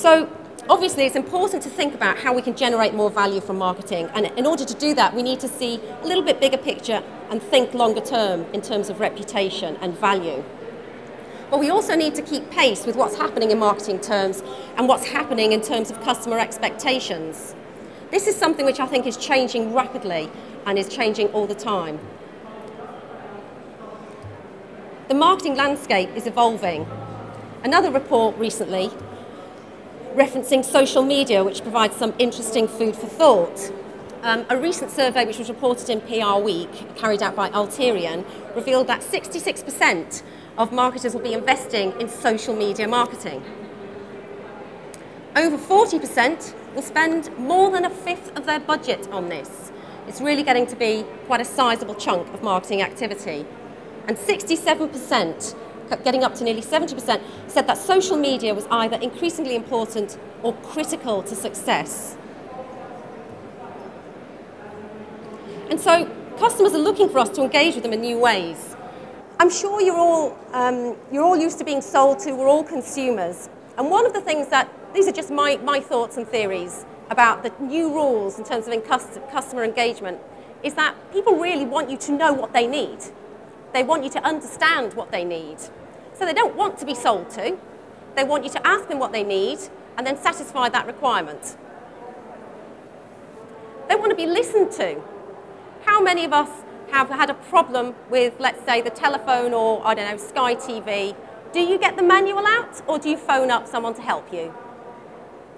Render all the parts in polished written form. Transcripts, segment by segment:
So obviously it's important to think about how we can generate more value from marketing, and in order to do that we need to see a little bit bigger picture and think longer term in terms of reputation and value. But we also need to keep pace with what's happening in marketing terms and what's happening in terms of customer expectations. This is something which I think is changing rapidly and is changing all the time. The marketing landscape is evolving. Another report recently referencing social media, which provides some interesting food for thought. A recent survey which was reported in PR Week, carried out by Alterian, revealed that 66% of marketers will be investing in social media marketing. Over 40% will spend more than a fifth of their budget on this. It's really getting to be quite a sizable chunk of marketing activity. And 67%, getting up to nearly 70%, said that social media was either increasingly important or critical to success. And so customers are looking for us to engage with them in new ways. I'm sure you're all used to being sold to, we're all consumers. And one of the things that, these are just my thoughts and theories about the new rules in terms of customer engagement, is that people really want you to know what they need. They want you to understand what they need. So they don't want to be sold to. They want you to ask them what they need and then satisfy that requirement. They want to be listened to. How many of us have had a problem with, let's say, the telephone or, I don't know, Sky TV? Do you get the manual out or do you phone up someone to help you?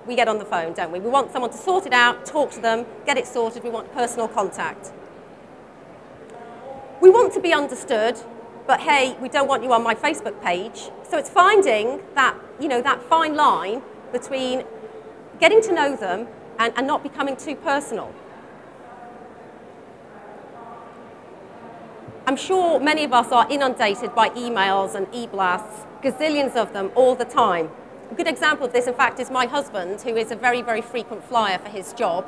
We get on the phone, don't we? We want someone to sort it out, talk to them, get it sorted. We want personal contact. We want to be understood, but hey, we don't want you on my Facebook page. So it's finding that, that fine line between getting to know them and not becoming too personal. I'm sure many of us are inundated by emails and e-blasts, gazillions of them all the time. A good example of this, in fact, is my husband, who is a very, very frequent flyer for his job.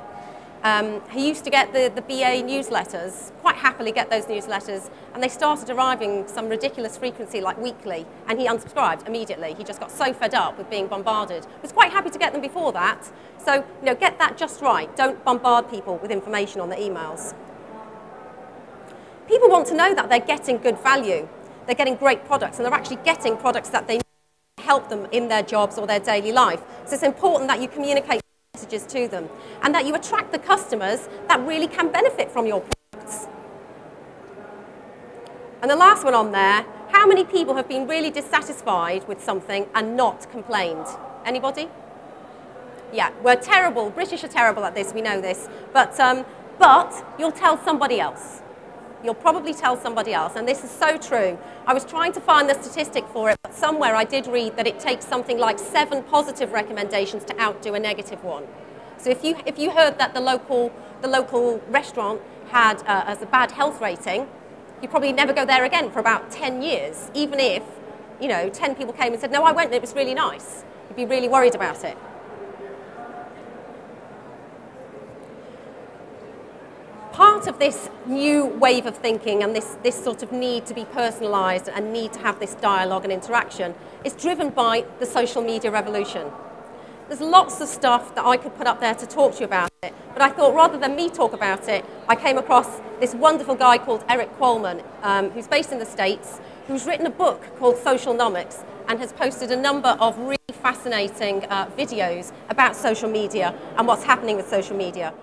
He used to get the BA newsletters, quite happily get those newsletters, and they started arriving some ridiculous frequency, like weekly, and he unsubscribed immediately. He just got so fed up with being bombarded. He was quite happy to get them before that. So, get that just right. Don't bombard people with information on their emails. People want to know that they're getting good value, they're getting great products, and they're actually getting products that they need to help them in their jobs or their daily life. So it's important that you communicate messages to them and that you attract the customers that really can benefit from your products. And the last one on there, how many people have been really dissatisfied with something and not complained? Anybody? Yeah, we're terrible. British are terrible at this, we know this. But you'll tell somebody else. You'll probably tell somebody else, and this is so true. I was trying to find the statistic for it, but somewhere I did read that it takes something like 7 positive recommendations to outdo a negative one. So if you heard that the local restaurant had as a bad health rating, you'd probably never go there again for about 10 years, even if 10 people came and said, no, I went and it was really nice. You'd be really worried about it. Part of this new wave of thinking and this sort of need to be personalised and need to have this dialogue and interaction is driven by the social media revolution. There's lots of stuff that I could put up there to talk to you about it, but I thought rather than me talk about it, I came across this wonderful guy called Eric Qualman, who's based in the States, who's written a book called Socialnomics and has posted a number of really fascinating videos about social media and what's happening with social media.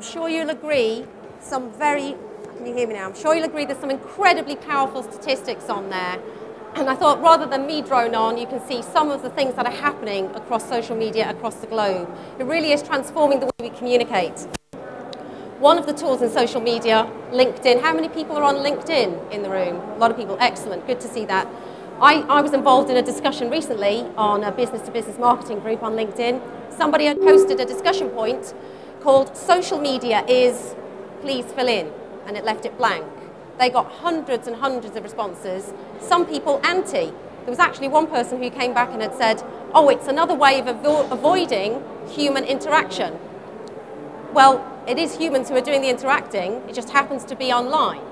I'm sure you'll agree can you hear me now? I'm sure you'll agree there's some incredibly powerful statistics on there. And I thought rather than me drone on, you can see some of the things that are happening across social media across the globe. It really is transforming the way we communicate. One of the tools in social media, LinkedIn. How many people are on LinkedIn in the room? A lot of people. Excellent. Good to see that. I was involved in a discussion recently on a business-to-business marketing group on LinkedIn. Somebody had posted a discussion point called "Social media is please fill in," and it left it blank. They got hundreds and hundreds of responses, some people anti. There was actually one person who came back and had said, oh, it's another way of avoiding human interaction. Well, it is humans who are doing the interacting, it just happens to be online.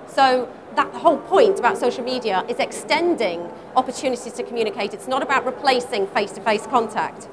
So that the whole point about social media is extending opportunities to communicate. It's not about replacing face-to-face contact.